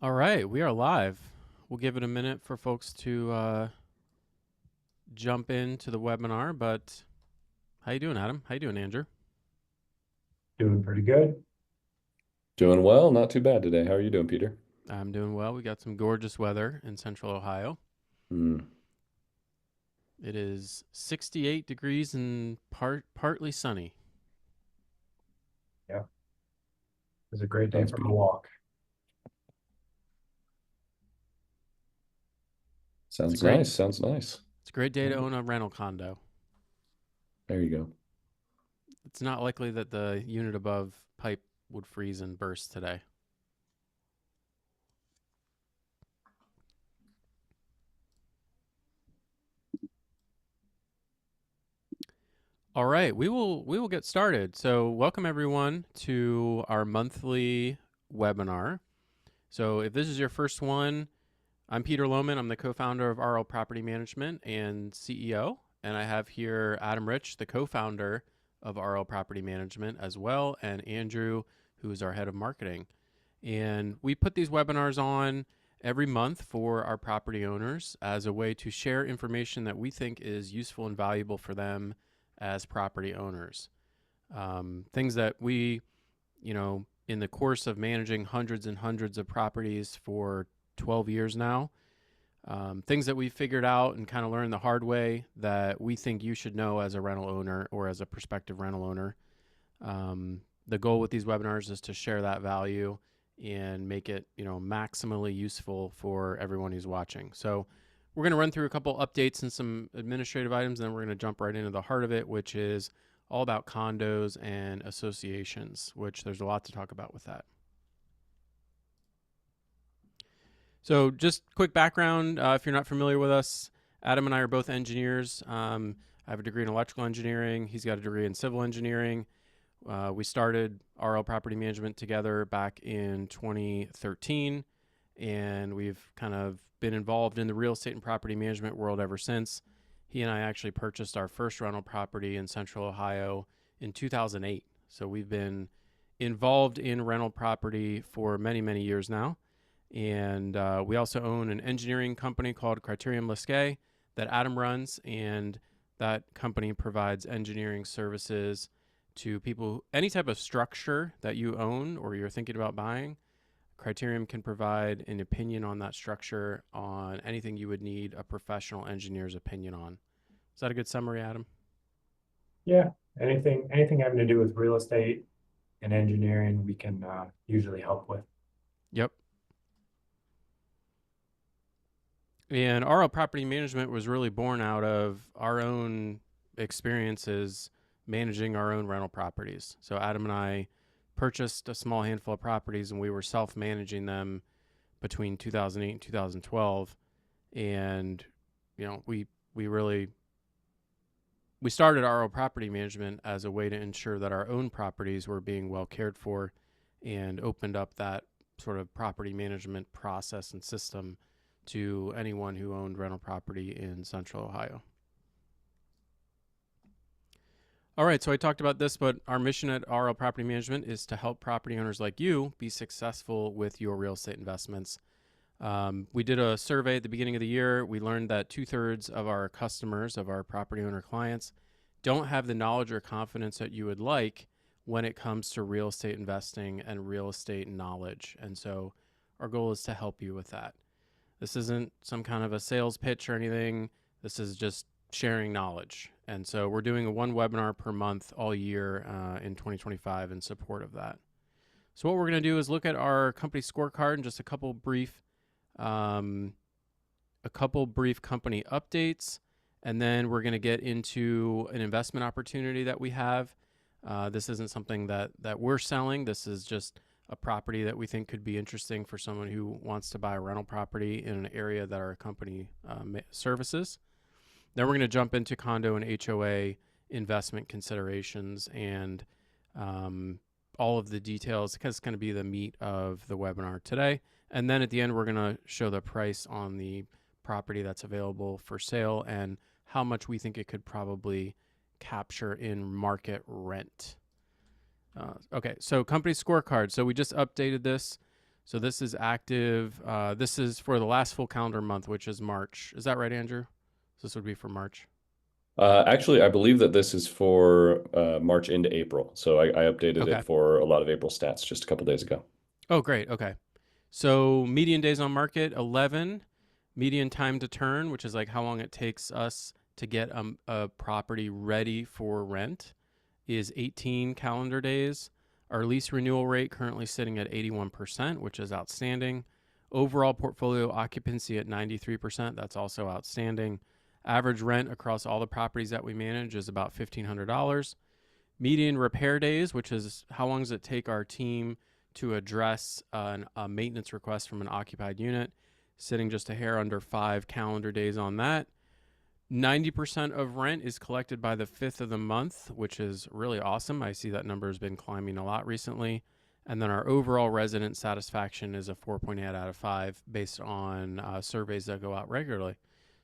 All right, we are live. We'll give it a minute for folks to jump into the webinar. But how you doing, Adam? How you doing, Andrew? Doing pretty good. Doing well, not too bad today. How are you doing, Peter? I'm doing well. We got some gorgeous weather in Central Ohio. Mm, It is 68 degrees and partly sunny. Yeah, it was a great day sounds for a beautiful. walk. It's a Sounds great nice. Sounds nice. it's a great day to Yeah, own a rental condo. there you go. It's not likely that the unit above pipe would freeze and burst today. All right, we will get started. So, welcome everyone to our monthly webinar. So, if this is your first one, I'm Peter Lohmann. I'm the co-founder of RL Property Management and CEO, and I have here Adam Rich, the co-founder of RL Property Management as well, and Andrew, who is our head of marketing. And we put these webinars on every month for our property owners as a way to share information that we think is useful and valuable for them as property owners. Things that we, in the course of managing hundreds and hundreds of properties for 12 years now, things that we figured out and kind of learned the hard way that we think you should know as a rental owner or as a prospective rental owner. The goal with these webinars is to share that value and make it, maximally useful for everyone who's watching. So we're going to run through a couple updates and some administrative items, and then we're going to jump right into the heart of it, which is all about condos and associations, which there's a lot to talk about with that. So just quick background, if you're not familiar with us, Adam and I are both engineers. I have a degree in electrical engineering. He's got a degree in civil engineering. We started RL Property Management together back in 2013, and we've kind of been involved in the real estate and property management world ever since. He and I actually purchased our first rental property in Central Ohio in 2008. So we've been involved in rental property for many, many years now. And we also own an engineering company called Criterium Lisquet that Adam runs, and that company provides engineering services to people, any type of structure that you own or you're thinking about buying. Criterium can provide an opinion on that structure on anything you would need a professional engineer's opinion on. Is that a good summary, Adam? Yeah, anything having to do with real estate and engineering, we can usually help with. Yep. And RL Property Management was really born out of our own experiences managing our own rental properties. So Adam and I purchased a small handful of properties, and we were self-managing them between 2008 and 2012. And we started RL Property Management as a way to ensure that our own properties were being well cared for, and opened up that sort of property management process and system to anyone who owned rental property in Central Ohio. All right, so I talked about this, but our mission at RL Property Management is to help property owners like you be successful with your real estate investments. We did a survey at the beginning of the year. We learned that 2/3 of our customers, of our property owner clients, don't have the knowledge or confidence that you would like when it comes to real estate investing and real estate knowledge. And so our goal is to help you with that. This isn't some kind of a sales pitch or anything. This is just sharing knowledge. And so we're doing one webinar per month all year in 2025 in support of that. So what we're going to do is look at our company scorecard and just a couple brief company updates. And then we're going to get into an investment opportunity that we have. This isn't something that we're selling. This is just a property that we think could be interesting for someone who wants to buy a rental property in an area that our company services. Then we're going to jump into condo and HOA investment considerations and all of the details, because it's going to be the meat of the webinar today. And then at the end, we're going to show the price on the property that's available for sale and how much we think it could probably capture in market rent. Okay, so company scorecard. So we just updated this. So this is active. This is for the last full calendar month, which is March. Is that right, Andrew? So this would be for March. Actually, I believe that this is for March into April. So I updated Okay. it for a lot of April stats just a couple days ago. Oh, great. Okay. So median days on market, 11. Median time to turn, which is like how long it takes us to get a property ready for rent, is 18 calendar days. Our lease renewal rate currently sitting at 81%, which is outstanding. Overall portfolio occupancy at 93%. That's also outstanding. Average rent across all the properties that we manage is about $1,500. Median repair days, which is how long does it take our team to address a maintenance request from an occupied unit, sitting just a hair under 5 calendar days on that. 90% of rent is collected by the 5th of the month, which is really awesome. I see that number has been climbing a lot recently. And then our overall resident satisfaction is a 4.8 out of 5 based on surveys that go out regularly.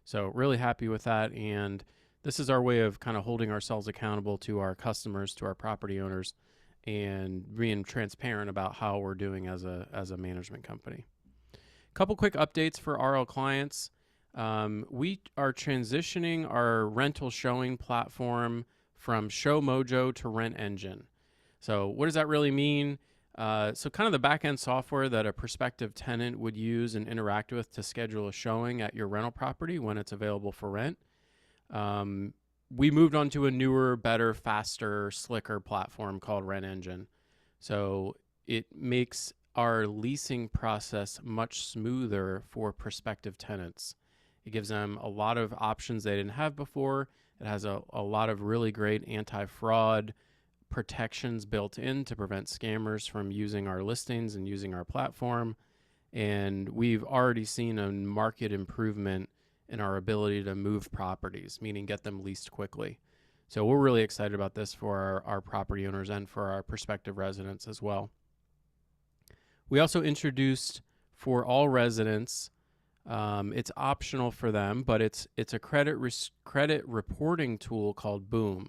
So really happy with that. And this is our way of kind of holding ourselves accountable to our customers, to our property owners, and being transparent about how we're doing as a management company. Couple quick updates for RL clients. We are transitioning our rental showing platform from Show Mojo to Rent Engine. So what does that really mean? So kind of the back-end software that a prospective tenant would use and interact with to schedule a showing at your rental property when it's available for rent. We moved on to a newer, better, faster, slicker platform called Rent Engine. So it makes our leasing process much smoother for prospective tenants. It gives them a lot of options they didn't have before. It has a lot of really great anti-fraud protections built in to prevent scammers from using our listings and using our platform. And we've already seen a market improvement in our ability to move properties, meaning get them leased quickly. So we're really excited about this for our property owners and for our prospective residents as well. We also introduced for all residents, it's optional for them, but it's a credit reporting tool called Boom.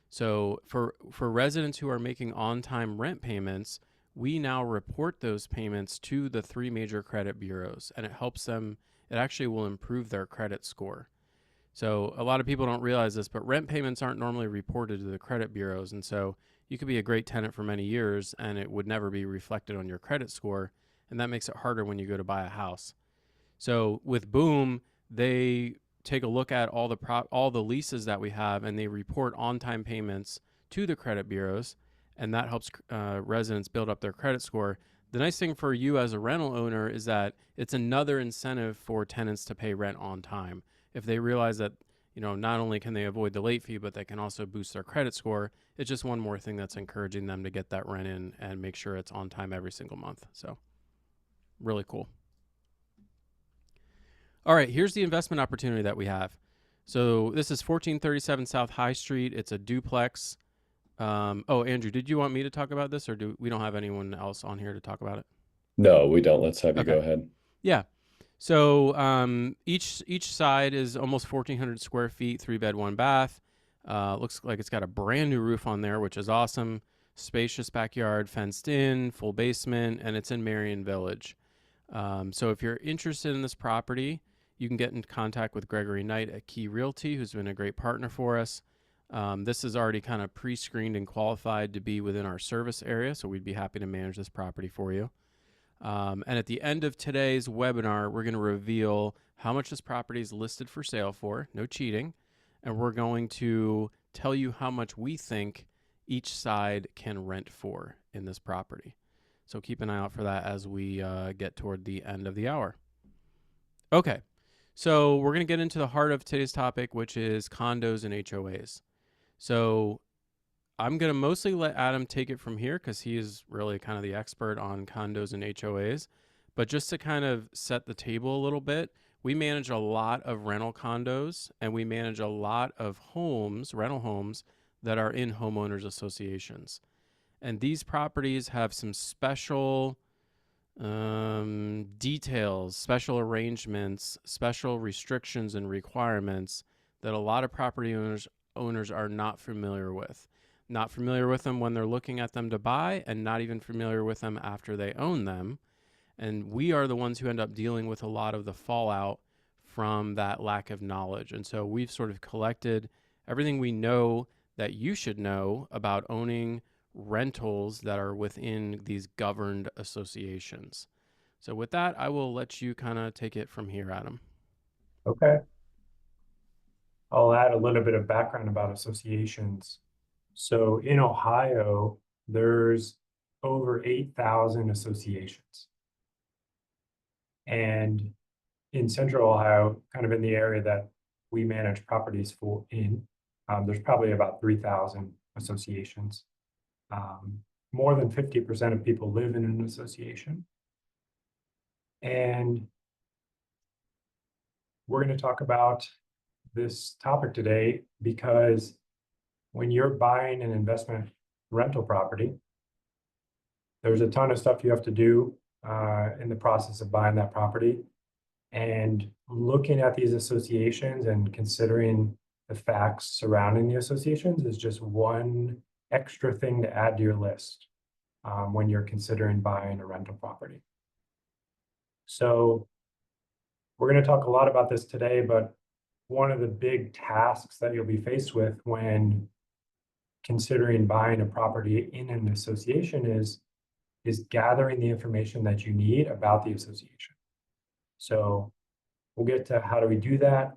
So for residents who are making on-time rent payments, we now report those payments to the 3 major credit bureaus, and it helps them. It actually will improve their credit score. So a lot of people don't realize this, but rent payments aren't normally reported to the credit bureaus. And so you could be a great tenant for many years and it would never be reflected on your credit score. And that makes it harder when you go to buy a house. So with Boom, they take a look at all the leases that we have and they report on-time payments to the credit bureaus. And that helps residents build up their credit score. The nice thing for you as a rental owner is that it's another incentive for tenants to pay rent on time. If they realize that, not only can they avoid the late fee, but they can also boost their credit score, it's just one more thing that's encouraging them to get that rent in and make sure it's on time every single month. So really cool. All right, here's the investment opportunity that we have. So this is 1437 South High Street. It's a duplex. Andrew, did you want me to talk about this, or we don't have anyone else on here to talk about it? No, we don't. Let's have you Okay. go ahead. Yeah. So each side is almost 1,400 square feet, 3-bed, 1 bath. Looks like it's got a brand new roof on there, which is awesome. Spacious backyard, fenced in, full basement, and it's in Marion Village. So if you're interested in this property, you can get in contact with Gregory Knight at Key Realty, who's been a great partner for us. This is already kind of pre-screened and qualified to be within our service area, so we'd be happy to manage this property for you. And at the end of today's webinar, we're going to reveal how much this property is listed for sale for, no cheating, and we're going to tell you how much we think each side can rent for in this property. So keep an eye out for that as we get toward the end of the hour. Okay, so we're going to get into the heart of today's topic, which is condos and HOAs. So I'm going to mostly let Adam take it from here because he is really kind of the expert on condos and HOAs. But just to kind of set the table a little bit, we manage a lot of rental condos and we manage a lot of homes, rental homes, that are in homeowners associations. And these properties have some special details, special arrangements, special restrictions and requirements that a lot of property owners are not familiar with. Not familiar with them when they're looking at them to buy, and not even familiar with them after they own them. And we are the ones who end up dealing with a lot of the fallout from that lack of knowledge. And so we've sort of collected everything we know that you should know about owning rentals that are within these governed associations. So with that, I will let you kind of take it from here, Adam. Okay. I'll add a little bit of background about associations. So in Ohio, there's over 8,000 associations. And in Central Ohio, kind of in the area that we manage properties for there's probably about 3,000 associations. More than 50% of people live in an association. And we're going to talk about this topic today because when you're buying an investment rental property, there's a ton of stuff you have to do in the process of buying that property. And looking at these associations and considering the facts surrounding the associations is just one extra thing to add to your list when you're considering buying a rental property. So we're going to talk a lot about this today, but one of the big tasks that you'll be faced with when considering buying a property in an association is gathering the information that you need about the association. So we'll get to how do we do that.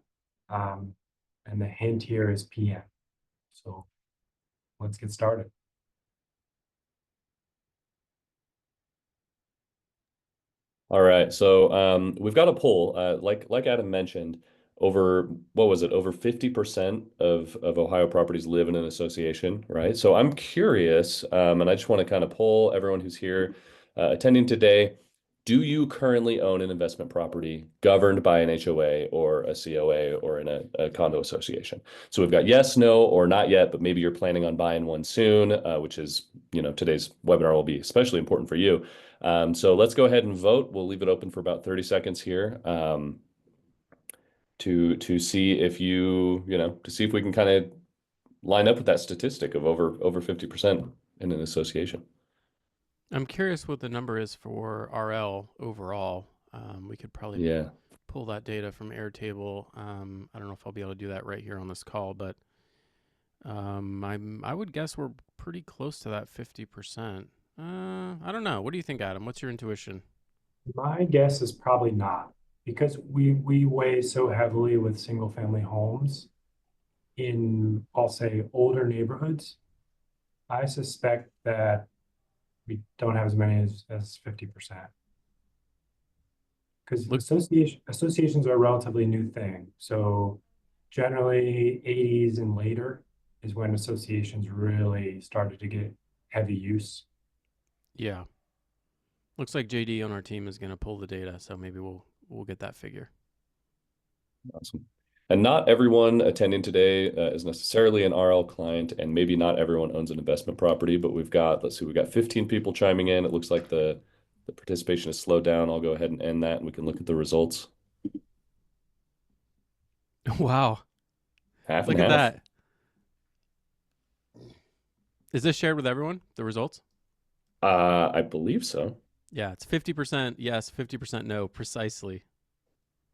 And the hint here is PM. So let's get started. All right, so we've got a poll. Like Adam mentioned, over what was it? Over 50% of Ohio properties live in an association, right? So I'm curious, and I just want to kind of poll everyone who's here attending today. Do you currently own an investment property governed by an HOA or a COA or in a condo association? So we've got yes, no, or not yet, but maybe you're planning on buying one soon, which is, today's webinar will be especially important for you. So let's go ahead and vote. We'll leave it open for about 30 seconds here to see if to see if we can kind of line up with that statistic of over 50% in an association. I'm curious what the number is for RL overall. We could probably pull that data from Airtable. I don't know if I'll be able to do that right here on this call, but I would guess we're pretty close to that 50%. I don't know. What do you think, Adam? What's your intuition? My guess is probably not, because we weigh so heavily with single family homes in, I'll say, older neighborhoods. I suspect that we don't have as many as 50%. Because associations are a relatively new thing. So generally 80s and later is when associations really started to get heavy use. Yeah. Looks like JD on our team is going to pull the data, so maybe we'll get that figure. Awesome. And not everyone attending today is necessarily an RL client, and maybe not everyone owns an investment property, but we've got 15 people chiming in. It looks like the participation has slowed down. I'll go ahead and end that, and we can look at the results. Wow. Half Look and at half. that. Is this shared with everyone, the results? I believe so. Yeah, it's 50% yes, 50% no, precisely.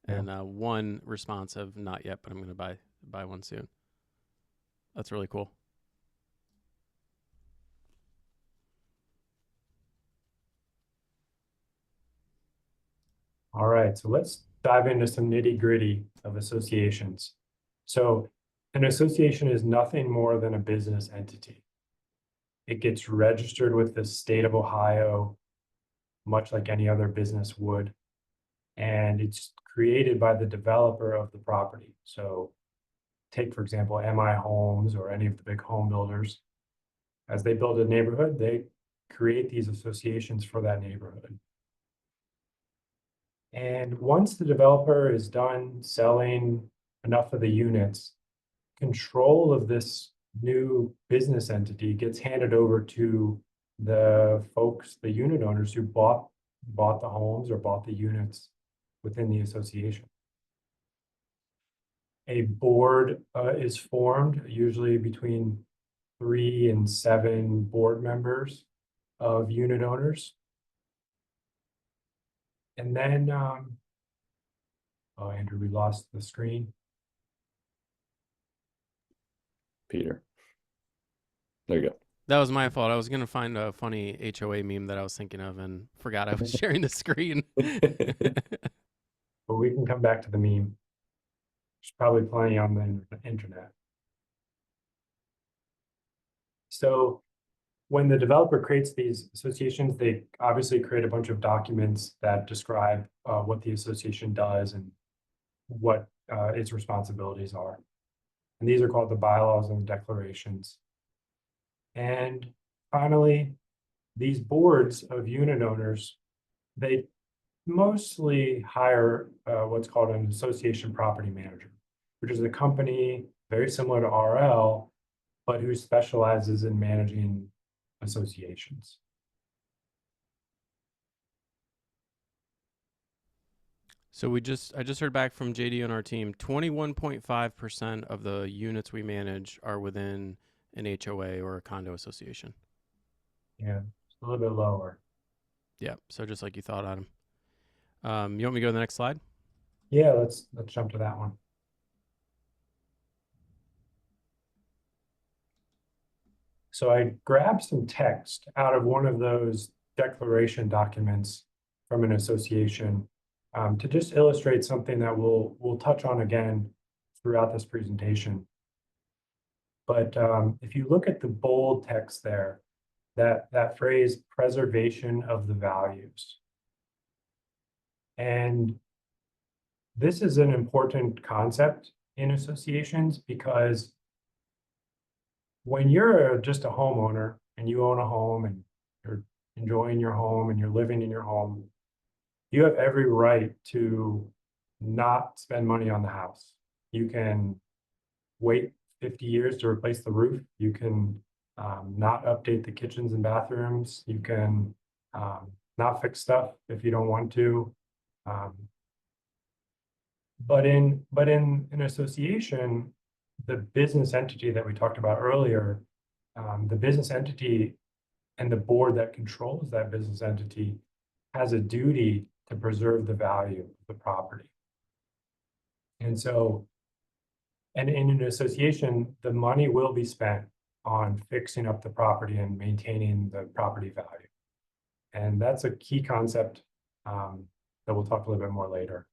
Yeah. And one response of not yet, but I'm going to buy one soon. That's really cool. All right, so let's dive into some nitty gritty of associations. So an association is nothing more than a business entity. It gets registered with the state of Ohio, much like any other business would. And it's created by the developer of the property. So take, for example, MI Homes or any of the big home builders. As they build a neighborhood, they create these associations for that neighborhood. And once the developer is done selling enough of the units, control of this new business entity gets handed over to the folks, the unit owners who bought the homes or bought the units within the association. A board is formed, usually between 3 and 7 board members of unit owners. And then, oh, Andrew, we lost the screen. Peter. There you go. That was my fault. I was gonna find a funny HOA meme that I was thinking of and forgot I was sharing the screen. But we can come back to the meme. There's probably plenty on the internet. So when the developer creates these associations, they obviously create a bunch of documents that describe what the association does and what its responsibilities are. And these are called the bylaws and the declarations. And finally, these boards of unit owners, they mostly hire what's called an association property manager, which is a company very similar to RL, but who specializes in managing associations. So I just heard back from JD on our team. 21.5% of the units we manage are within an HOA or a condo association. Yeah, it's a little bit lower. Yeah. So just like you thought, Adam. You want me to go to the next slide? Yeah, let's jump to that one. So I grabbed some text out of one of those declaration documents from an association to just illustrate something that we'll touch on again throughout this presentation. But if you look at the bold text there, that phrase preservation of the values. And this is an important concept in associations because when you're just a homeowner and you own a home and you're enjoying your home and you're living in your home, you have every right to not spend money on the house. You can wait 50 years to replace the roof. You can not update the kitchens and bathrooms. You can not fix stuff if you don't want to. But in an association, the business entity that we talked about earlier, the business entity and the board that controls that business entity has a duty to preserve the value of the property. And so, and in an association, the money will be spent on fixing up the property and maintaining the property value. And that's a key concept that we'll talk a little bit more later.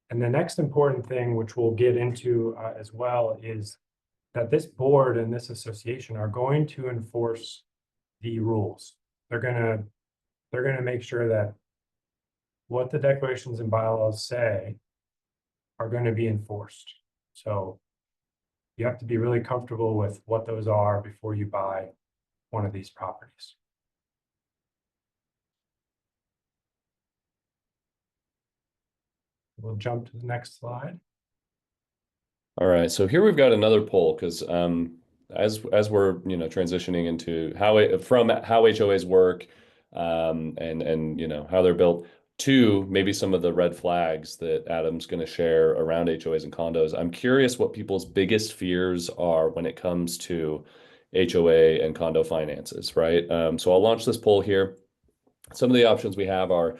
And the next important thing, which we'll get into as well, is that this board and this association are going to enforce the rules. They're gonna make sure that what the declarations and bylaws say are going to be enforced. So you have to be really comfortable with what those are before you buy one of these properties. We'll jump to the next slide. All right, so here we've got another poll because as we're transitioning into how HOAs work and how they're built to maybe some of the red flags that Adam's going to share around HOAs and condos. I'm curious what people's biggest fears are when it comes to HOA and condo finances, right? So I'll launch this poll here. Some of the options we have are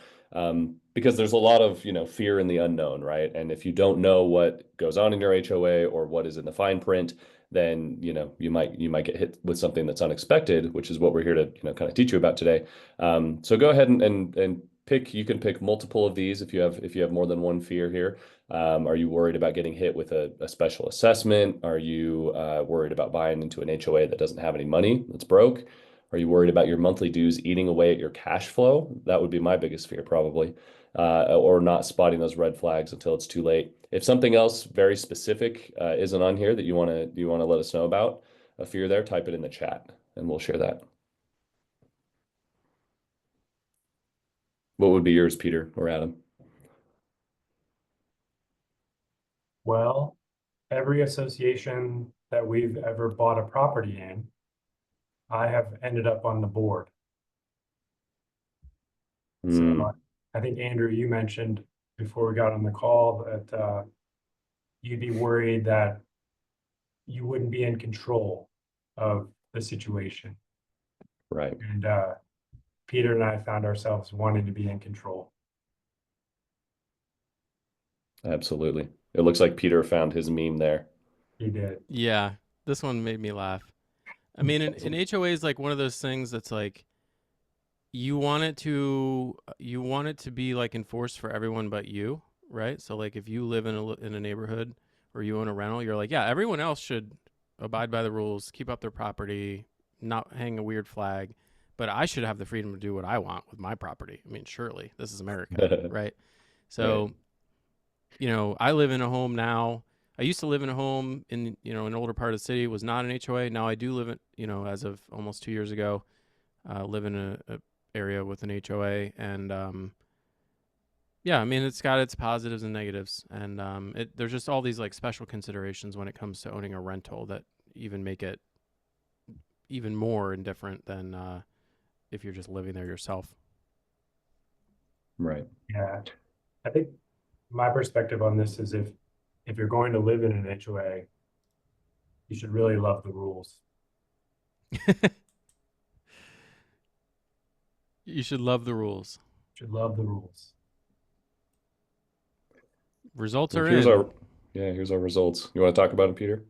because there's a lot of fear in the unknown, right? And if you don't know what goes on in your HOA or what is in the fine print, then you might get hit with something that's unexpected, which is what we're here to kind of teach you about today. So go ahead and pick. You can pick multiple of these if you have more than one fear here. Are you worried about getting hit with a special assessment? Are you worried about buying into an HOA that doesn't have any money, that's broke? Are you worried about your monthly dues eating away at your cash flow? That would be my biggest fear, probably. Or not spotting those red flags until it's too late. If something else very specific isn't on here that you want to let us know about, a fear there, type it in the chat and we'll share that. What would be yours, Peter or Adam? Well, every association that we've ever bought a property in, I have ended up on the board. So I think, Andrew, you mentioned before we got on the call that you'd be worried that you wouldn't be in control of the situation. Right. And Peter and I found ourselves wanting to be in control. Absolutely. It looks like Peter found his meme there. He did. Yeah, this one made me laugh. I mean, an HOA is like one of those things that's like you want it to be like enforced for everyone but you, right? So like if you live in a neighborhood or you own a rental, you're like, yeah, everyone else should abide by the rules, keep up their property, not hang a weird flag, but I should have the freedom to do what I want with my property. I mean, surely this is America, right? Right. So, I live in a home now. I used to live in a home in, an older part of the city. It was not an HOA. Now I do live in, as of almost 2 years ago, live in a area with an HOA, and yeah, I mean it's got its positives and negatives, and there's just all these like special considerations when it comes to owning a rental that even make it even more indifferent than if you're just living there yourself. Right. Yeah. I think my perspective on this is if you're going to live in an HOA, you should really love the rules. You should love the rules. You should love the rules. Results Well, are in. here's our results. You want to talk about it, Peter?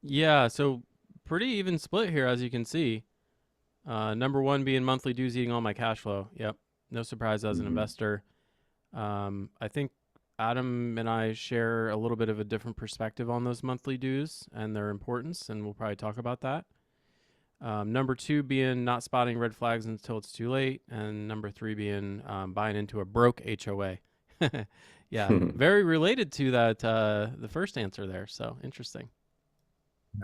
Yeah, so pretty even split here, as you can see. Number one being monthly dues eating all my cash flow. Yep, no surprise as an Mhm. investor. I think Adam and I share a little bit of a different perspective on those monthly dues and their importance, and we'll probably talk about that. Number two being not spotting red flags until it's too late, and number three being buying into a broke HOA. Yeah, very related to that the first answer there. So interesting.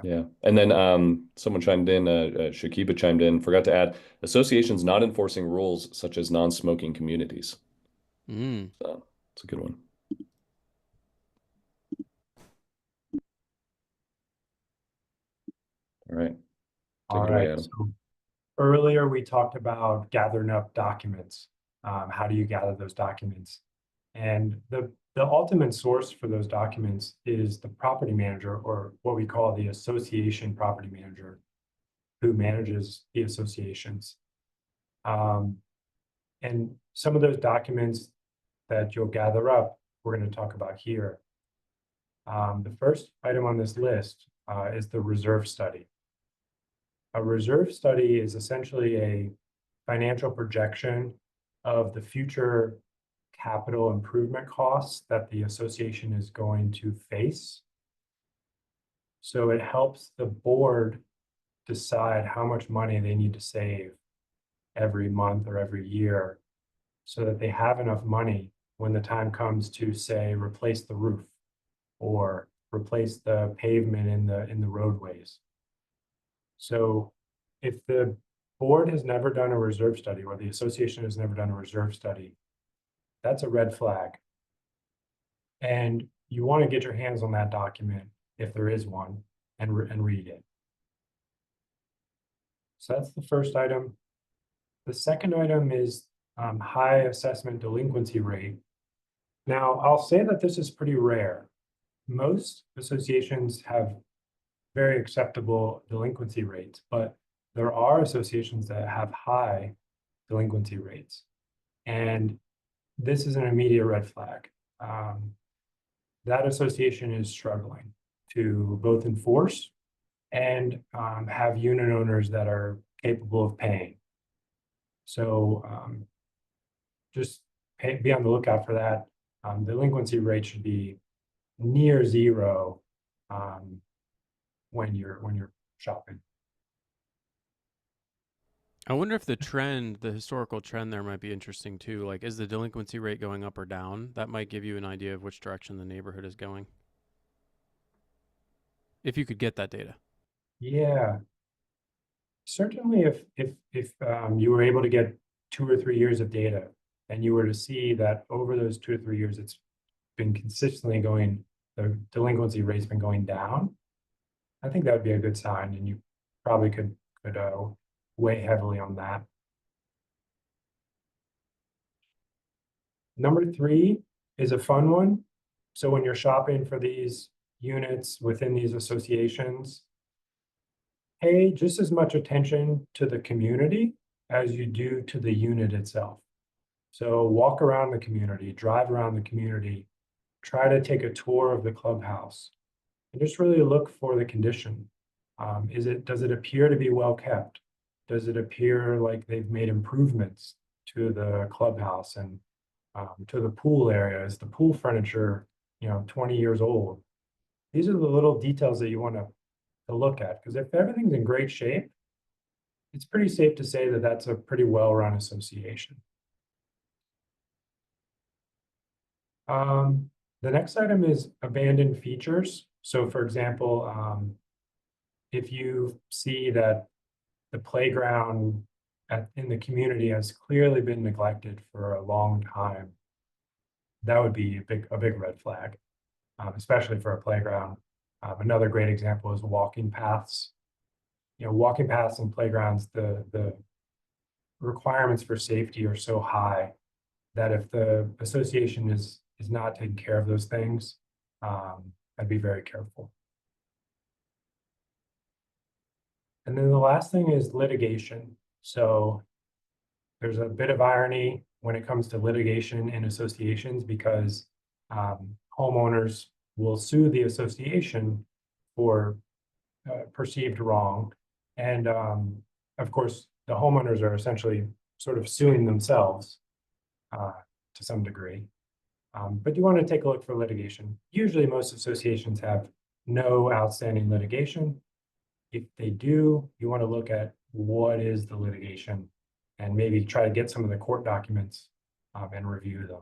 Yeah. And then someone chimed in, Shakiba chimed in, forgot to add associations not enforcing rules such as non-smoking communities. Mm. So it's a good one. All right. Take All it away, right. Adam. So earlier we talked about gathering up documents. How do you gather those documents? And the ultimate source for those documents is the property manager, or what we call the association property manager, who manages the associations. And some of those documents that you'll gather up, we're going to talk about here. The first item on this list is the reserve study. A reserve study is essentially a financial projection of the future capital improvement costs that the association is going to face. So it helps the board decide how much money they need to save every month or every year so that they have enough money when the time comes to, say, replace the roof or replace the pavement in the roadways. So if the board has never done a reserve study, or the association has never done a reserve study, that's a red flag. And you want to get your hands on that document, if there is one, and read it. So that's the first item. The second item is high assessment delinquency rate. Now, I'll say that this is pretty rare. Most associations have very acceptable delinquency rates, but there are associations that have high delinquency rates. And this is an immediate red flag. That association is struggling to both enforce and have unit owners that are capable of paying. So just be on the lookout for that. Delinquency rate should be near zero when you're shopping. I wonder if the historical trend there might be interesting too. Like, is the delinquency rate going up or down? That might give you an idea of which direction the neighborhood is going. If you could get that data. Yeah, certainly if you were able to get 2 or 3 years of data and you were to see that over those 2 to 3 years, it's been consistently going, the delinquency rate's been going down, I think that would be a good sign, and you probably could weigh heavily on that. Number three is a fun one. So when you're shopping for these units within these associations, pay just as much attention to the community as you do to the unit itself. So walk around the community, drive around the community, try to take a tour of the clubhouse and just really look for the condition. Does it appear to be well kept? Does it appear like they've made improvements to the clubhouse and to the pool area? Is the pool furniture, 20 years old? These are the little details that you want to look at, because if everything's in great shape, it's pretty safe to say that that's a pretty well-run association. The next item is abandoned features. So for example, if you see that the playground in the community has clearly been neglected for a long time, that would be a big red flag, especially for a playground. Another great example is walking paths. Walking paths and playgrounds, the requirements for safety are so high that if the association is not taking care of those things, I'd be very careful. And then the last thing is litigation. So there's a bit of irony when it comes to litigation in associations, because homeowners will sue the association for perceived wrong. And of course, the homeowners are essentially sort of suing themselves to some degree. But you want to take a look for litigation. Usually most associations have no outstanding litigation. If they do, you want to look at what is the litigation and maybe try to get some of the court documents and review them.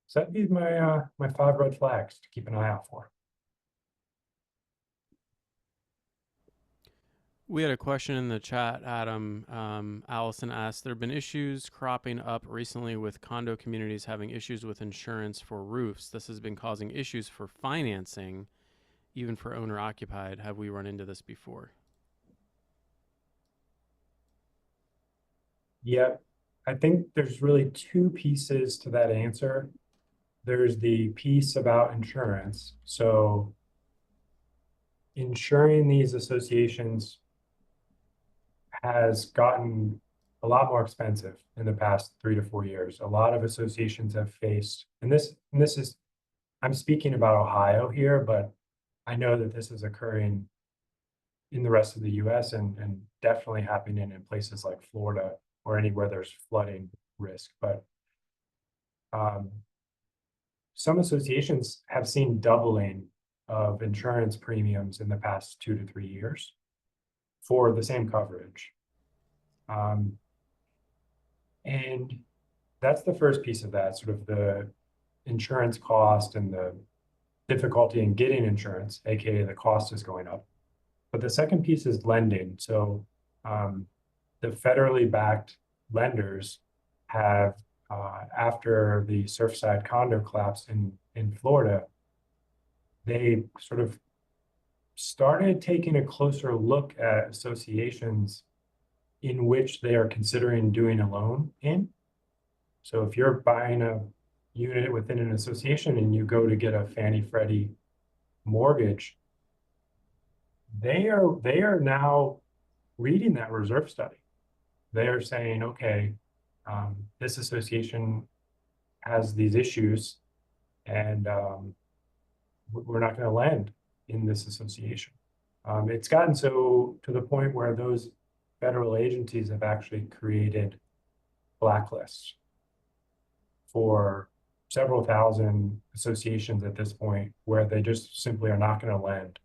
So that'd be my 5 red flags to keep an eye out for. We had a question in the chat, Adam. Allison asked, there have been issues cropping up recently with condo communities having issues with insurance for roofs. This has been causing issues for financing, even for owner occupied. Have we run into this before? Yep. I think there's really 2 pieces to that answer. There's the piece about insurance. So insuring these associations has gotten a lot more expensive in the past 3 to 4 years. A lot of associations have faced, and this is, I'm speaking about Ohio here, but I know that this is occurring in the rest of the US and definitely happening in places like Florida or anywhere there's flooding risk. But some associations have seen doubling of insurance premiums in the past 2 to 3 years for the same coverage. And that's the first piece of that, sort of the insurance cost and the difficulty in getting insurance, aka the cost is going up. But the second piece is lending. So the federally backed lenders have, after the Surfside condo collapse in Florida, they sort of started taking a closer look at associations in which they are considering doing a loan in. So if you're buying a unit within an association and you go to get a Fannie Freddie mortgage, they are now reading that reserve study. They are saying, okay, this association has these issues, and we're not going to lend in this association. It's gotten so to the point where those federal agencies have actually created blacklists for several thousand associations at this point, where they just simply are not going to lend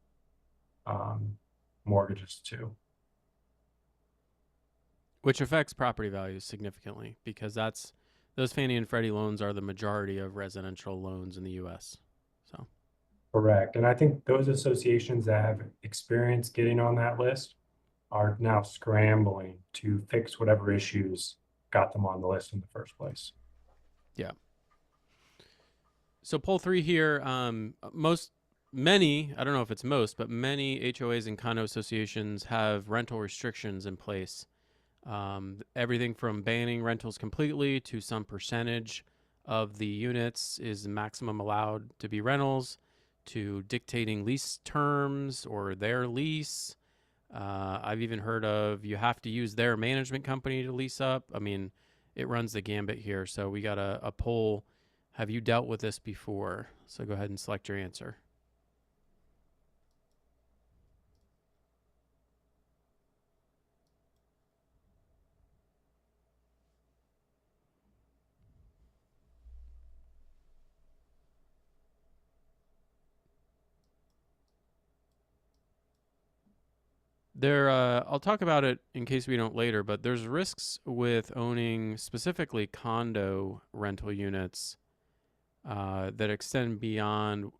mortgages to. Which affects property values significantly, because those Fannie and Freddie loans are the majority of residential loans in the US. So Correct. And I think those associations that have experience getting on that list are now scrambling to fix whatever issues got them on the list in the first place. Yeah. So poll 3 here, many, I don't know if it's most, but many HOAs and condo associations have rental restrictions in place. Everything from banning rentals completely to some percentage of the units is the maximum allowed to be rentals, to dictating lease terms or their lease. I've even heard of you have to use their management company to lease up. I mean, it runs the gambit here. So we got a poll Have you dealt with this before? So go ahead and select your answer. I'll talk about it in case we don't later, but there's risks with owning specifically condo rental units that extend beyond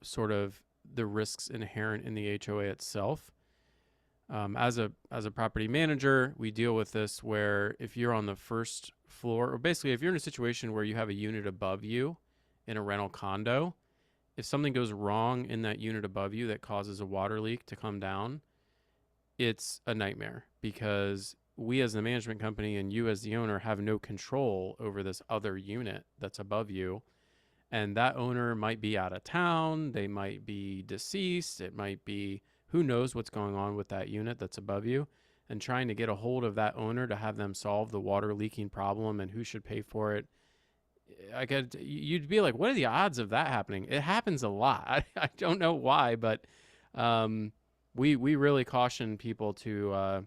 sort of the risks inherent in the HOA itself. As a property manager, we deal with this where if you're on the first floor, or basically if you're in a situation where you have a unit above you in a rental condo, if something goes wrong in that unit above you that causes a water leak to come down, it's a nightmare because we as the management company and you as the owner have no control over this other unit that's above you. And that owner might be out of town, they might be deceased, it might be who knows what's going on with that unit that's above you. And trying to get a hold of that owner to have them solve the water leaking problem and who should pay for it, you'd be like, what are the odds of that happening? It happens a lot. I don't know why, but we really caution people to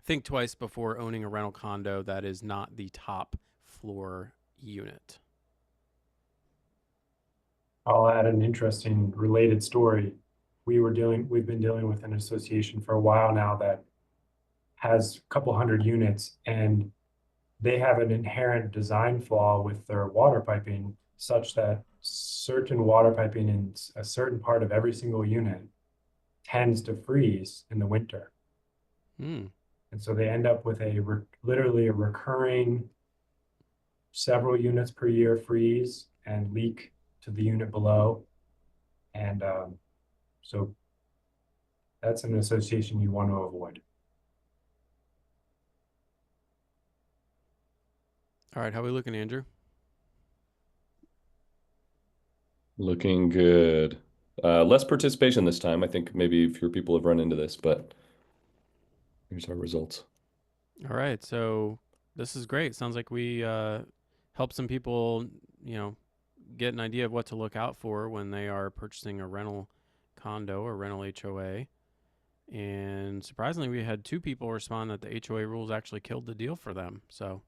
think twice before owning a rental condo that is not the top floor unit. I'll add an interesting related story. We've been dealing with an association for a while now that has a couple hundred units, and they have an inherent design flaw with their water piping such that certain water piping in a certain part of every single unit tends to freeze in the winter. Mm. And so they end up with literally a recurring several units per year freeze and leak to the unit below. And so that's an association you want to avoid. All right, how are we looking, Andrew? Looking good. Less participation this time. I think maybe fewer people have run into this, but here's our results. All right, so this is great. Sounds like we help some people, get an idea of what to look out for when they are purchasing a rental condo or rental HOA. And surprisingly, we had 2 people respond that the HOA rules actually killed the deal for them. So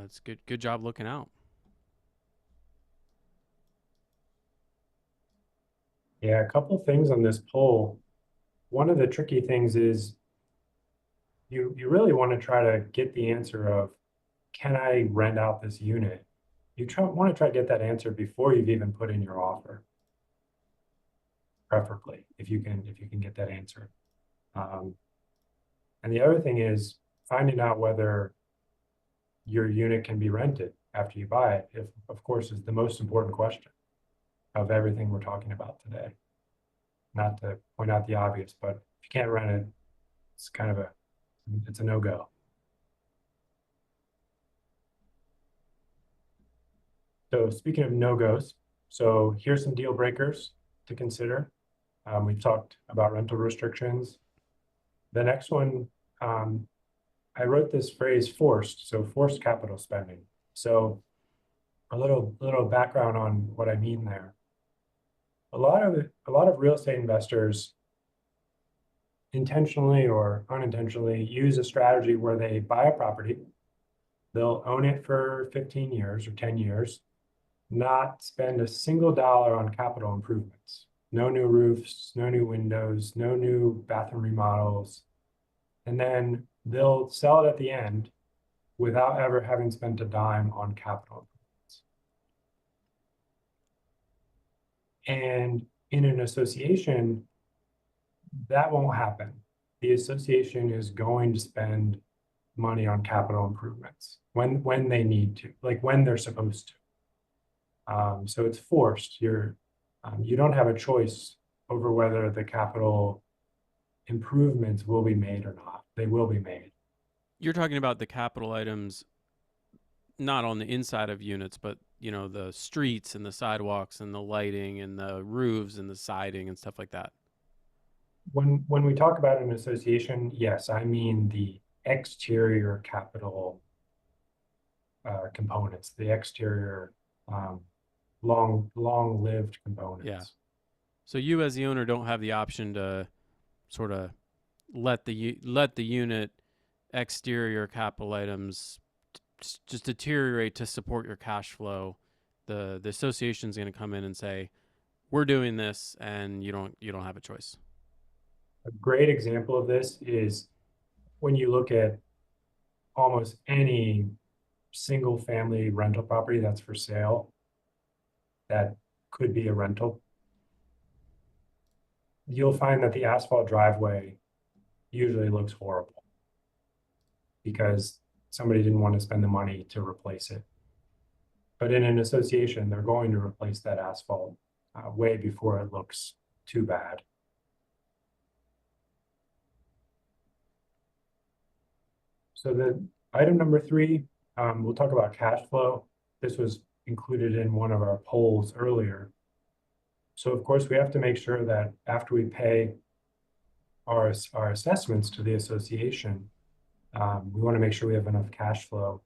it's good job looking out. Yeah, a couple things on this poll. One of the tricky things is you really want to try to get the answer of, can I rent out this unit? You want to try to get that answer before you've even put in your offer, preferably, if you can get that answer. And the other thing is finding out whether your unit can be rented after you buy it, if of course is the most important question of everything we're talking about today. Not to point out the obvious, but if you can't rent it, it's kind of it's a no-go. So speaking of no-goes, so here's some deal breakers to consider. We've talked about rental restrictions. The next one, I wrote this phrase forced, so forced capital spending. So a little background on what I mean there. A lot of real estate investors intentionally or unintentionally use a strategy where they buy a property, they'll own it for 15 years or 10 years, not spend a single dollar on capital improvements. No new roofs, no new windows, no new bathroom remodels. And then they'll sell it at the end without ever having spent a dime on capital improvements. And in an association, that won't happen. The association is going to spend money on capital improvements when they need to, like when they're supposed to. So it's forced. You don't have a choice over whether the capital improvements will be made or not. They will be made. You're talking about the capital items not on the inside of units, but the streets and the sidewalks and the lighting and the roofs and the siding and stuff like that. When we talk about an association, yes, I mean the exterior capital components, the exterior um, long-lived Yeah. components. So you as the owner don't have the option to sort of let the unit exterior capital items just deteriorate to support your cash flow. The association's going to come in and say, "We're doing this," and you don't have a choice. A great example of this is when you look at almost any single family rental property that's for sale, that could be a rental. You'll find that the asphalt driveway usually looks horrible because somebody didn't want to spend the money to replace it. But in an association, they're going to replace that asphalt way before it looks too bad. So the item number 3, we'll talk about cash flow. This was included in one of our polls earlier. So of course, we have to make sure that after we pay our assessments to the association, we want to make sure we have enough cash flow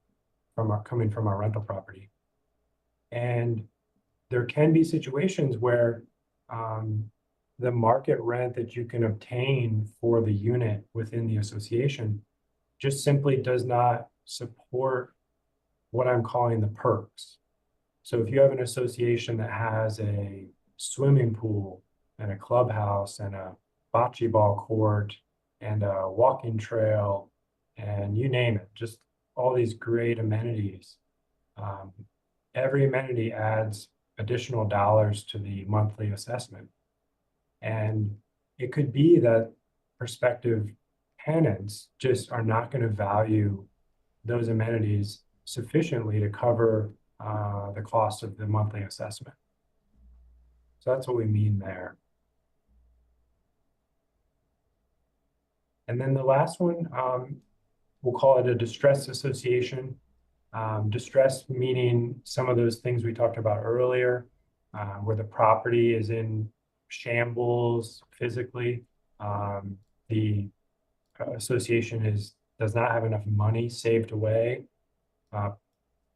coming from our rental property. And there can be situations where the market rent that you can obtain for the unit within the association just simply does not support what I'm calling the perks. So if you have an association that has a swimming pool and a clubhouse and a bocce ball court and a walking trail and you name it, just all these great amenities, every amenity adds additional dollars to the monthly assessment. And it could be that prospective tenants just are not going to value those amenities sufficiently to cover the cost of the monthly assessment. So that's what we mean there. And then the last one, we'll call it a distressed association. Distressed meaning some of those things we talked about earlier, where the property is in shambles physically. The association does not have enough money saved away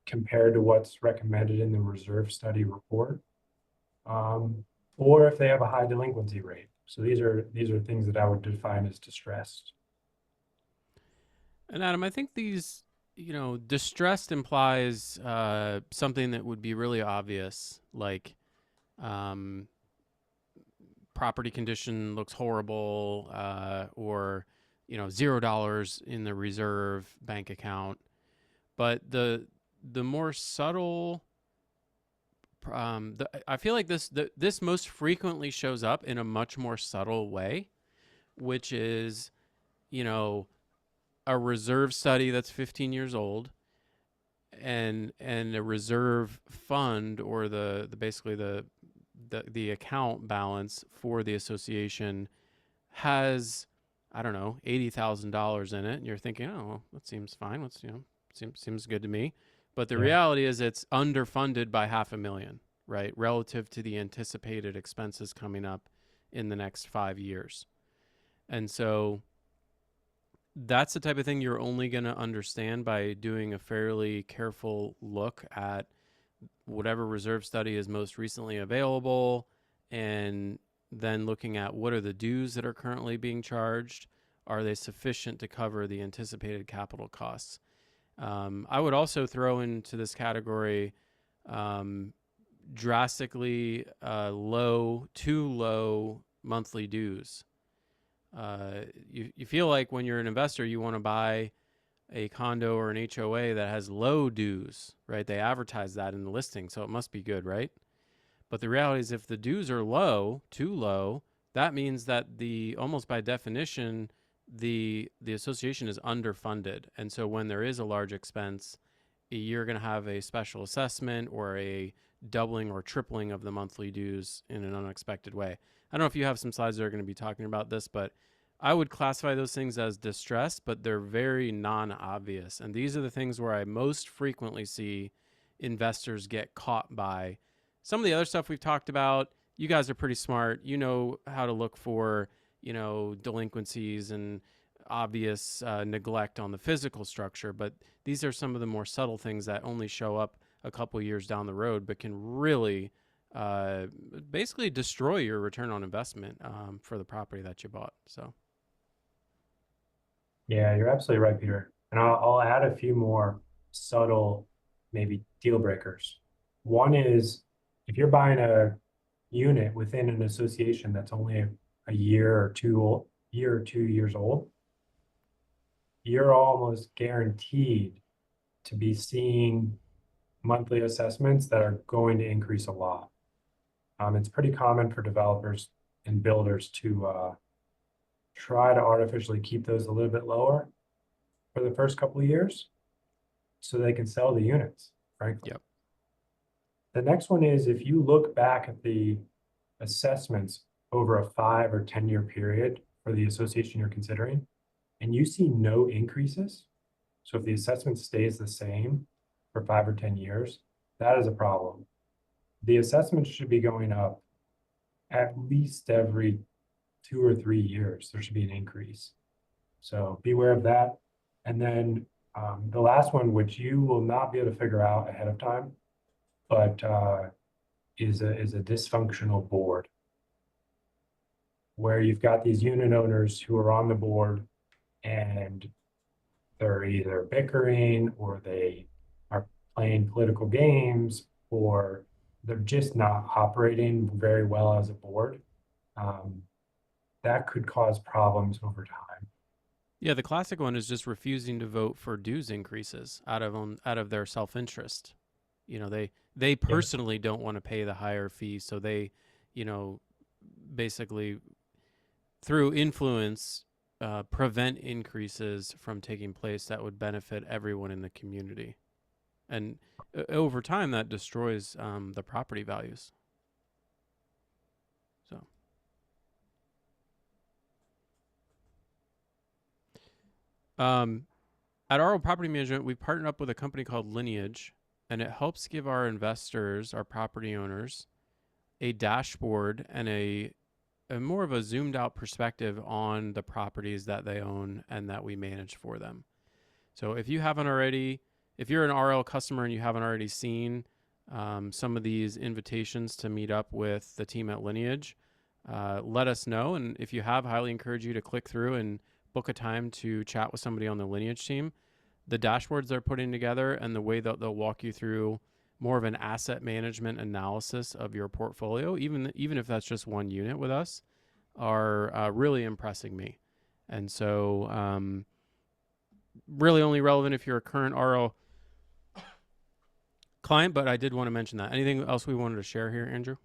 compared to what's recommended in the reserve study report, or if they have a high delinquency rate. So these are things that I would define as distressed. And Adam, I think these, distressed implies something that would be really obvious, like property condition looks horrible, or $0 in the reserve bank account. But the more subtle, I feel like this most frequently shows up in a much more subtle way, which is, a reserve study that's 15 years old, and a reserve fund, or basically the account balance for the association has, I don't know, $80,000 in it, and you're thinking, oh, well, that seems fine. Seems good to me. But the reality is it's underfunded by $500,000, right? Relative to the anticipated expenses coming up in the next 5 years. And so that's the type of thing you're only going to understand by doing a fairly careful look at whatever reserve study is most recently available, and then looking at what are the dues that are currently being charged. Are they sufficient to cover the anticipated capital costs? I would also throw into this category drastically too low monthly dues. You feel like when you're an investor, you want to buy a condo or an HOA that has low dues, right? They advertise that in the listing, so it must be good, right? But the reality is, if the dues are low, too low, that means that almost by definition, the association is underfunded. And so when there is a large expense, you're going to have a special assessment or a doubling or tripling of the monthly dues in an unexpected way. I don't know if you have some slides that are going to be talking about this, but I would classify those things as distressed, but they're very non-obvious. And these are the things where I most frequently see investors get caught by. Some of the other stuff we've talked about, you guys are pretty smart. You know how to look for, delinquencies and obvious neglect on the physical structure, but these are some of the more subtle things that only show up a couple years down the road, but can really basically destroy your return on investment for the property that you bought. So, Yeah, you're absolutely right, Peter. And I'll add a few more subtle, maybe deal breakers. One is if you're buying a unit within an association that's only a year or 2 years old, you're almost guaranteed to be seeing monthly assessments that are going to increase a lot. It's pretty common for developers and builders to try to artificially keep those a little bit lower for the first couple of years so they can sell the units, frankly. yep. The next one is if you look back at the assessments over a 5 or 10-year period for the association you're considering, and you see no increases, so if the assessment stays the same for 5 or 10 years, that is a problem. The assessment should be going up at least every 2 or 3 years. There should be an increase. So beware of that. And then the last one, which you will not be able to figure out ahead of time, but is a dysfunctional board where you've got these unit owners who are on the board and they're either bickering or they are playing political games or they're just not operating very well as a board. That could cause problems over time. Yeah, the classic one is just refusing to vote for dues increases out of their self-interest. You know, they personally don't want to pay the higher fee, so they, you know, basically through influence prevent increases from taking place that would benefit everyone in the community. And over time, that destroys the property values. So, at RO Property Management, we've partnered up with a company called Lineage, and it helps give our investors, our property owners, a dashboard and a more of a zoomed out perspective on the properties that they own and that we manage for them. So if you haven't already, if you're an RL customer and you haven't already seen some of these invitations to meet up with the team at Lineage, let us know. And if you have, highly encourage you to click through and book a time to chat with somebody on the Lineage team. The dashboards they're putting together and the way that they'll walk you through more of an asset management analysis of your portfolio, even if that's just one unit with us, are really impressing me. And so really only relevant if you're a current RL client, but I did want to mention that. Anything else we wanted to share here, Andrew?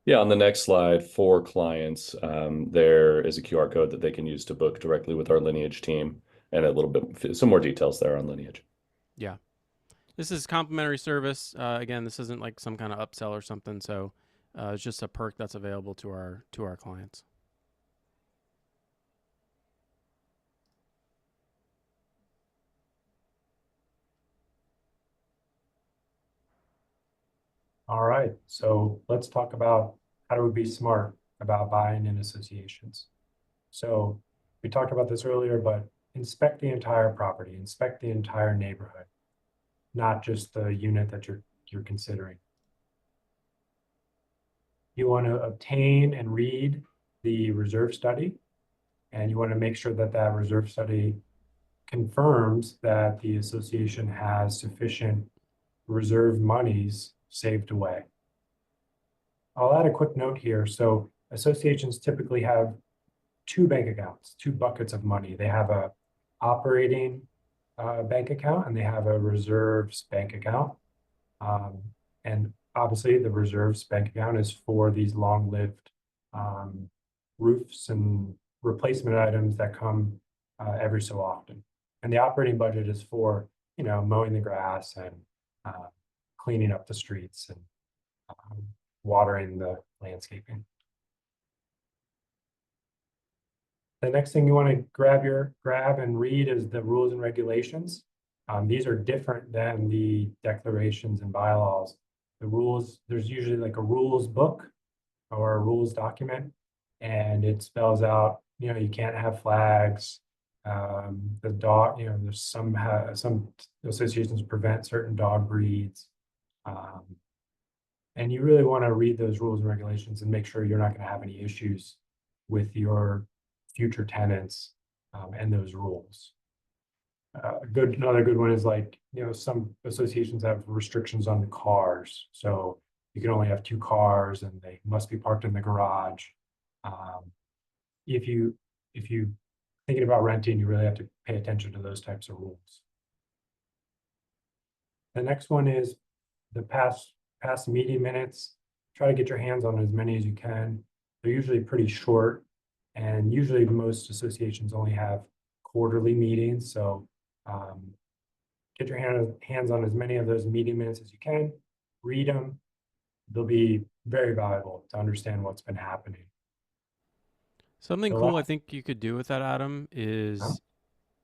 Yeah, on the next slide for clients, there is a QR code that they can use to book directly with our Lineage team and a little bit, some more details there on Lineage. Yeah. This is complimentary service. Again, this isn't like some kind of upsell or something. So it's just a perk that's available to our clients. All right, so let's talk about how do we be smart about buying in associations. So we talked about this earlier, but inspect the entire property, inspect the entire neighborhood, not just the unit that you're considering. You want to obtain and read the reserve study, and you want to make sure that that reserve study confirms that the association has sufficient reserve monies saved away. I'll add a quick note here. So associations typically have two bank accounts, two buckets of money. They have a operating bank account and they have a reserves bank account. And obviously the reserves bank account is for these long-lived roofs and replacement items that come every so often. And the operating budget is for, you know, mowing the grass and cleaning up the streets and watering the landscaping. The next thing you want to grab and read is the rules and regulations. These are different than the declarations and bylaws. The rules, there's usually like a rules book or a rules document, and it spells out, you know, you can't have flags, The dog, there's some associations prevent certain dog breeds. And you really want to read those rules and regulations and make sure you're not going to have any issues with your future tenants and those rules. Another good one is like, some associations have restrictions on the cars. So you can only have 2 cars and they must be parked in the garage. If you thinking about renting, you really have to pay attention to those types of rules. The next one is the past meeting minutes. Try to get your hands on as many as you can. They're usually pretty short, and usually most associations only have quarterly meetings. So get your hands on as many of those meeting minutes as you can. Read them. They'll be very valuable to understand what's been happening. Something The cool I last, think you could do with that, Adam, is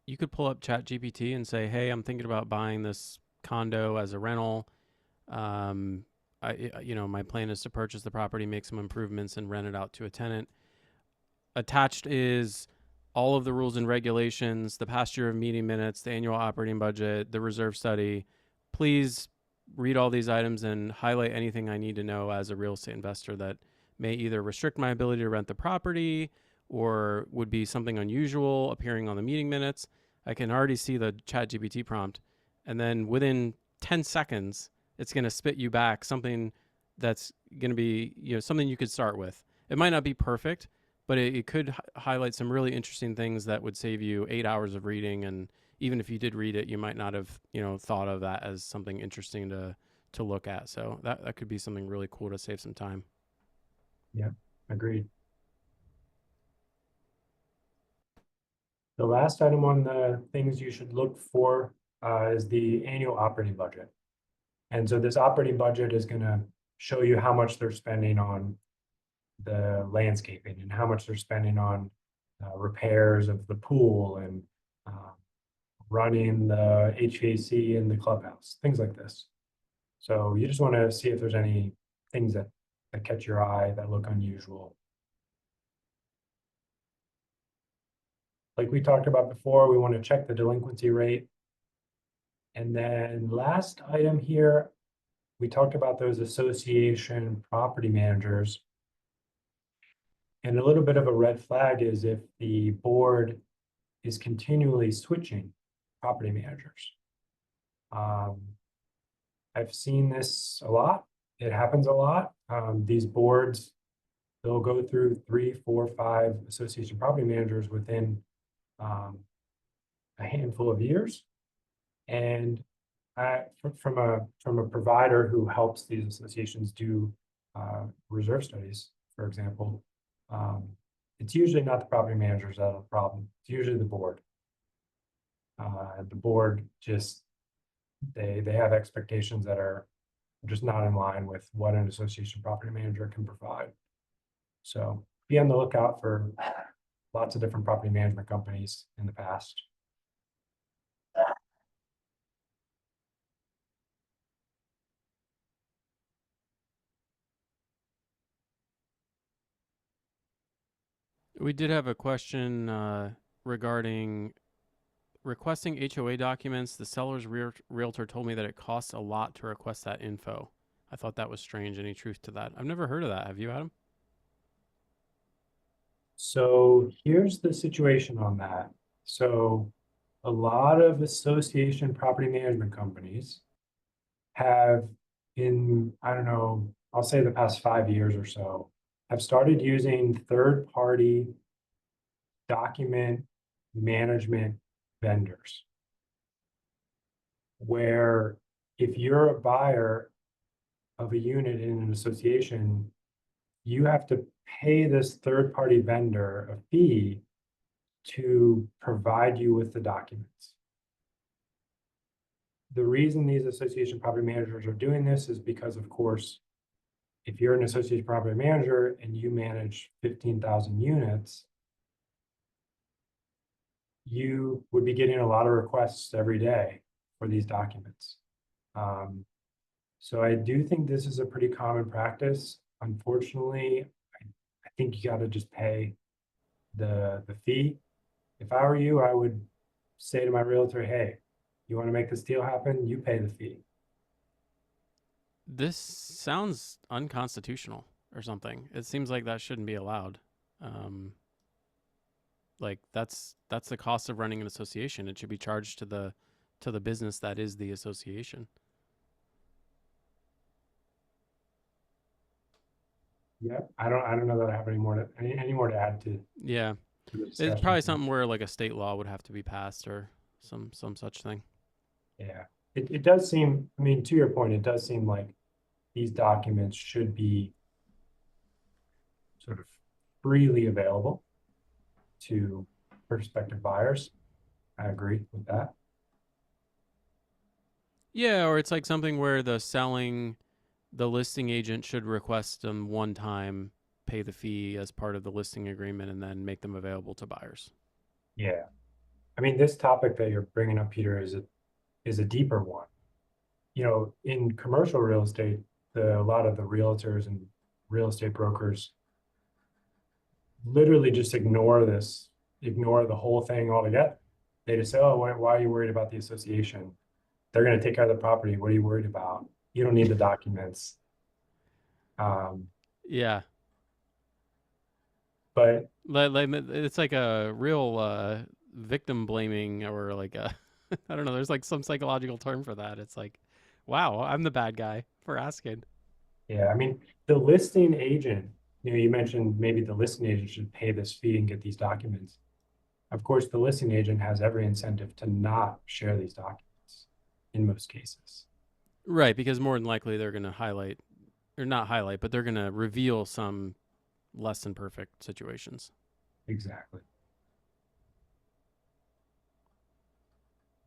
you could pull up ChatGPT and say, "Hey, I'm thinking about buying this condo as a rental. Um, my plan is to purchase the property, make some improvements, and rent it out to a tenant." Attached is all of the rules and regulations, the past year of meeting minutes, the annual operating budget, the reserve study. Please read all these items and highlight anything I need to know as a real estate investor that may either restrict my ability to rent the property or would be something unusual appearing on the meeting minutes. I can already see the ChatGPT prompt. And then within 10 seconds, it's going to spit you back something that's going to be, something you could start with. It might not be perfect, but it could highlight some really interesting things that would save you 8 hours of reading. And even if you did read it, you might not have, thought of that as something interesting to look at. So that could be something really cool to save some time. Yeah, agreed. The last item on the things you should look for is the annual operating budget. And so this operating budget is going to show you how much they're spending on the landscaping and how much they're spending on repairs of the pool and running the HVAC in the clubhouse, things like this. So you just want to see if there's any things that catch your eye that look unusual. Like we talked about before, we want to check the delinquency rate. And then last item here, we talked about those association property managers. And a little bit of a red flag is if the board is continually switching property managers. I've seen this a lot. It happens a lot. These boards, they'll go through 3, 4, 5 association property managers within a handful of years. And from a provider who helps these associations do reserve studies, for example, it's usually not the property managers that have a problem. It's usually the board. The board just they have expectations that are just not in line with what an association property manager can provide. So be on the lookout for lots of different property management companies in the past. We did have a question regarding requesting HOA documents. The seller's realtor told me that it costs a lot to request that info. I thought that was strange. Any truth to that? I've never heard of that. Have you, Adam? So here's the situation on that. So a lot of association property management companies have I don't know, I'll say the past 5 years or so, have started using third-party document management vendors. Where if you're a buyer of a unit in an association, you have to pay this third-party vendor a fee to provide you with the documents. The reason these association property managers are doing this is because, of course, if you're an association property manager and you manage 15,000 units, you would be getting a lot of requests every day for these documents. So I do think this is a pretty common practice. Unfortunately, I think you got to just pay the fee. If I were you, I would say to my realtor, hey, you want to make this deal happen? You pay the fee. This sounds unconstitutional or something. It seems like that shouldn't be allowed. Um, like that's the cost of running an association. It should be charged to the business that is the association. Yeah, I don't know that I have any more to add Yeah, to the it's discussion probably here. something where like a state law would have to be passed or some such thing. Yeah, it does seem, I mean, to your point, it does seem like these documents should be sort of freely available to prospective buyers. I agree with that. Yeah, or it's like something where the listing agent should request them one time, pay the fee as part of the listing agreement, and then make them available to buyers. Yeah, I mean, this topic that you're bringing up, Peter, is a deeper one. You know, in commercial real estate, a lot of the realtors and real estate brokers literally just ignore the whole thing altogether. They just say, oh, why are you worried about the association? They're going to take care of the property. What are you worried about? You don't need the documents. Um, Yeah, but it's like a real victim blaming or like a I don't know. There's like some psychological term for that. It's like, wow, I'm the bad guy for asking. yeah, I mean, the listing agent, you know, you mentioned maybe the listing agent should pay this fee and get these documents. Of course, the listing agent has every incentive to not share these documents in most cases. Right, because more than likely they're going to highlight or not highlight, but they're going to reveal some less than perfect situations. Exactly.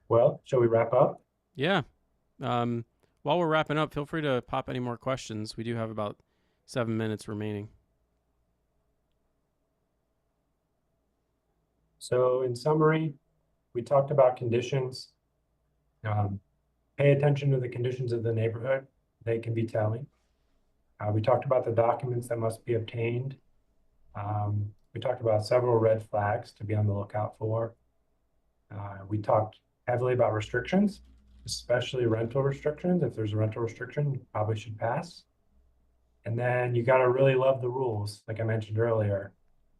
Well, shall we wrap up? Yeah. Um, while we're wrapping up, feel free to pop any more questions. We do have about 7 minutes remaining. So in summary, we talked about conditions. Um, Pay attention to the conditions of the neighborhood. They can be telling. We talked about the documents that must be obtained. We talked about several red flags to be on the lookout for. We talked heavily about restrictions, especially rental restrictions. If there's a rental restriction, you probably should pass. And then you got to really love the rules, like I mentioned earlier.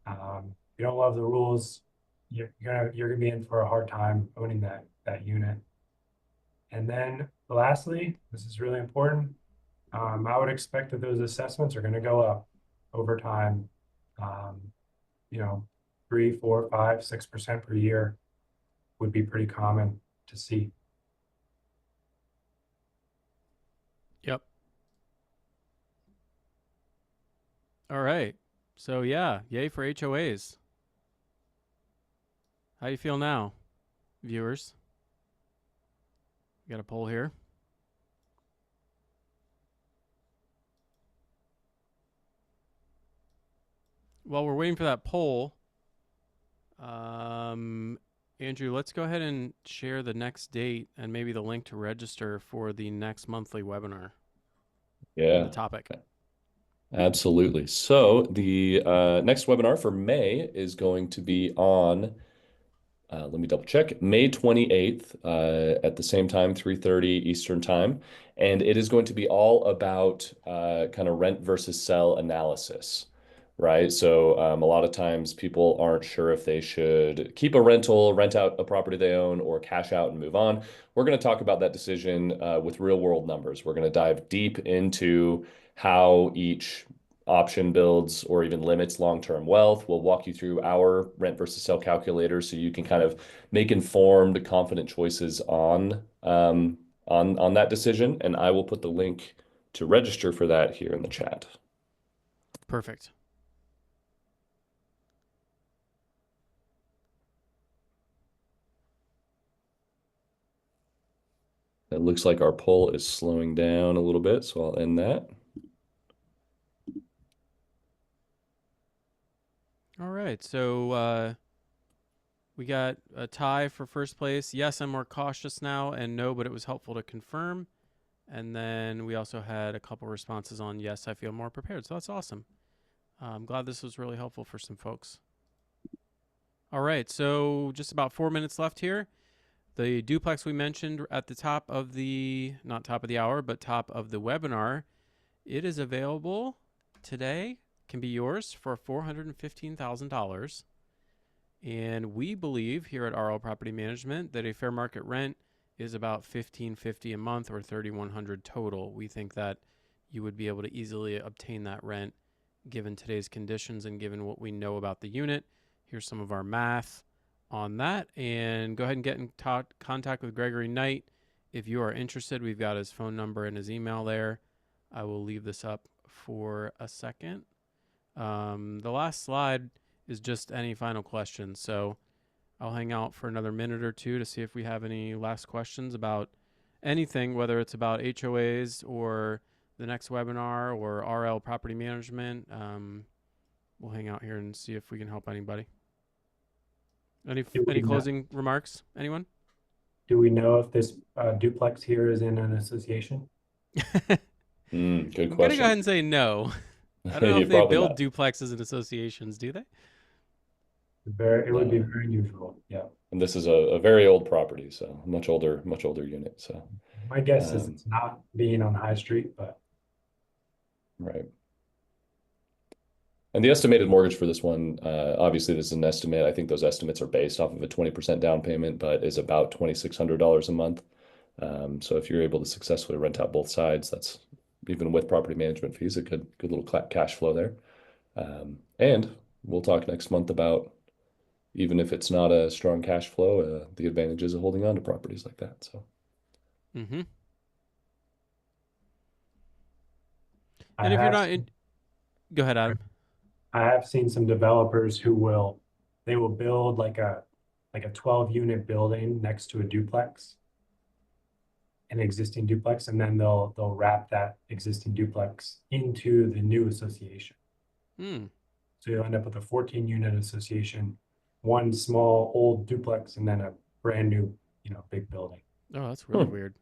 If you don't love the rules, you're gonna be in for a hard time owning that unit. And then lastly, this is really important. I would expect that those assessments are going to go up over time. Um, you know, 3, 4, 5, 6% per year would be pretty common to see. Yep. All right. So yeah, yay for HOAs. How do you feel now, viewers? We got a poll here. While we're waiting for that poll, Andrew, let's go ahead and share the next date and maybe the link to register for the next monthly webinar and the Yeah, topic. absolutely. So the next webinar for May is going to be on, let me double check, May 28th at the same time, 3:30 Eastern time. And it is going to be all about kind of rent versus sell analysis, right? So a lot of times people aren't sure if they should keep a rental, rent out a property they own, or cash out and move on. We're going to talk about that decision with real world numbers. We're going to dive deep into how each option builds or even limits long-term wealth. We'll walk you through our rent versus sell calculator so you can kind of make informed, confident choices on that decision. And I will put the link to register for that here in the chat. Perfect. It looks like our poll is slowing down a little bit, so I'll end that. All right. So we got a tie for first place. Yes, I'm more cautious now, and no, but it was helpful to confirm. And then we also had a couple responses on yes, I feel more prepared. So that's awesome. I'm glad this was really helpful for some folks. All right, so just about 4 minutes left here. The duplex we mentioned at the top of the, not top of the hour, but top of the webinar, it is available today, can be yours for $415,000. And we believe here at RL Property Management that a fair market rent is about $1,550 a month or $3,100 total. We think that you would be able to easily obtain that rent given today's conditions and given what we know about the unit. Here's some of our math on that. And go ahead and get in contact with Gregory Knight if you are interested. We've got his phone number and his email there. I will leave this up for a second. The last slide is just any final questions. So I'll hang out for another minute or two to see if we have any last questions about anything, whether it's about HOAs or the next webinar or RL property management. We'll hang out here and see if we can help anybody. Any closing remarks? Anyone? Do we know if this duplex here is in an association? Good I'm gonna question. go ahead and say no. I don't know if they build duplexes in associations, do they? It would be very unusual. Yeah. And this is a very old property, so much older unit. So my guess is it's not being on High Street, but right. And the estimated mortgage for this one, obviously this is an estimate. I think those estimates are based off of a 20% down payment, but is about $2,600 a month. So if you're able to successfully rent out both sides, that's even with property management fees, a good little cash flow there. And we'll talk next month about, even if it's not a strong cash flow, the advantages of holding on to properties like that. So. And if you're not in, go ahead, Adam. I have seen some developers who will build like a 12-unit building next to a duplex, an existing duplex, and then they'll wrap that existing duplex into the new association. So you'll end up with a 14-unit association, one small old duplex, and then a brand new, big building. Oh, that's really weird.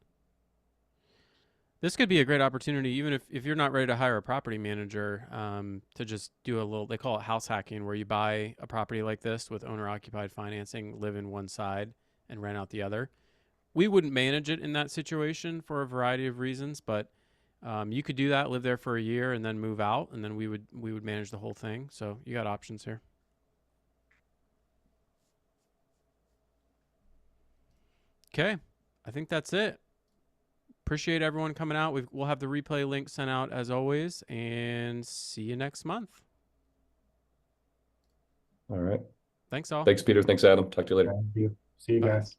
This could be a great opportunity, even if you're not ready to hire a property manager, to just do a little, they call it house hacking, where you buy a property like this with owner-occupied financing, live in one side, and rent out the other. We wouldn't manage it in that situation for a variety of reasons, but you could do that, live there for a year, and then move out, and then we would manage the whole thing. So you got options here. Okay, I think that's it. Appreciate everyone coming out. We'll have the replay link sent out as always, and see you next month. All right. Thanks all. Thanks, Peter. Thanks, Adam. Talk to you later. Thank you. See you guys.